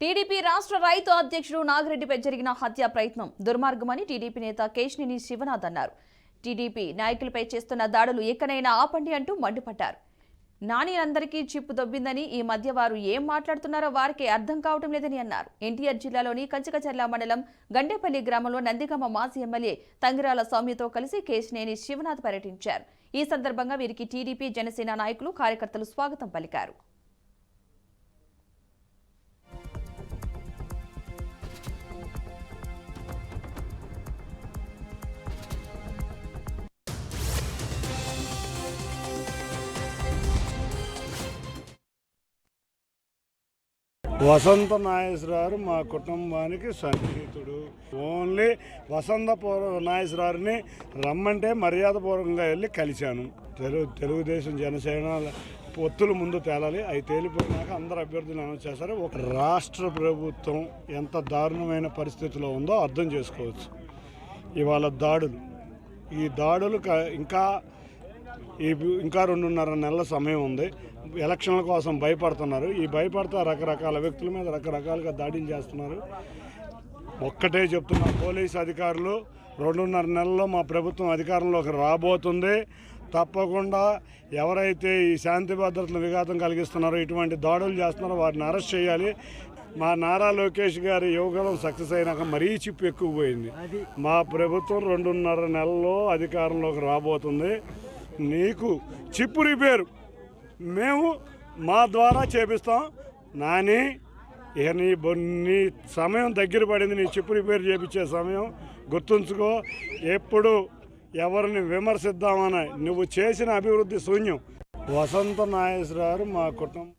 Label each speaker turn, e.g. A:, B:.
A: TDP రాష్ట్ర రైతు అధ్యక్షుడు నాగిరెడ్డిపై జరిగిన హత్యా ప్రయత్నం దుర్మార్గమని టీడీపీ నేత కేశినేని శివనాథ్ అన్నారు. టీడీపీ నాయకులపై చేస్తున్న దాడులు ఎక్కడైనా ఆపండి అంటూ మండిపడ్డారు. నాని అందరికీ చిప్పు దొబ్బిందని, ఈ మధ్య వారు ఏం మాట్లాడుతున్నారో వారికి అర్థం కావటం లేదని అన్నారు. ఎన్టీఆర్ జిల్లాలోని కంచికచర్ల మండలం గండేపల్లి గ్రామంలో నందిగామ మాజీ ఎమ్మెల్యే తంగిరాల సౌమ్యతో కలిసి కేశినేని శివనాథ్ పర్యటించారు. ఈ సందర్భంగా వీరికి టీడీపీ జనసేన నాయకులు కార్యకర్తలు స్వాగతం పలికారు.
B: వసంత నాగేశ్వరరావు మా కుటుంబానికి సన్నిహితుడు. ఓన్లీ వసంత నాగేశ్వరరావుని రమ్మంటే మర్యాదపూర్వకంగా వెళ్ళి కలిశాను. తెలుగుదేశం జనసేన పొత్తులు ముందు తేలాలి. అవి తేలిపోయినాక అందరు అభ్యర్థులు అనౌన్స్ చేస్తారు. ఒక రాష్ట్ర ప్రభుత్వం ఎంత దారుణమైన పరిస్థితిలో ఉందో అర్థం చేసుకోవచ్చు. ఇవాళ ఈ దాడులు ఇంకా 2.5 నెలల సమయం ఉంది. ఎలక్షన్ల కోసం భయపడుతున్నారు. ఈ భయపడతా రకరకాల వ్యక్తుల మీద రకరకాలుగా దాడులు చేస్తున్నారు. ఒక్కటే చెప్తున్నా, పోలీసు అధికారులు 2.5 నెలల్లో మా ప్రభుత్వం అధికారంలోకి రాబోతుంది. తప్పకుండా ఎవరైతే ఈ శాంతి భద్రతల విఘాతం కలిగిస్తున్నారో, ఇటువంటి దాడులు చేస్తున్నారో వారిని అరెస్ట్ చేయాలి. మా నారా లోకేష్ గారి యువగలం సక్సెస్ అయినాక మరీ చిప్పు ఎక్కువ పోయింది. మా ప్రభుత్వం 2.5 నెలల్లో అధికారంలోకి రాబోతుంది. నీకు చిప్పు రిపేరు మేము మా ద్వారా చేపిస్తాం. నాని, ఇక నీ సమయం దగ్గర పడింది. నీ చిప్పు రిపేర్ చేయించే సమయం గుర్తుంచుకో. ఎప్పుడు ఎవరిని విమర్శిద్దామని నువ్వు చేసిన అభివృద్ధి శూన్యం. వసంత నాగేశ్వరరావు మా కుటుంబం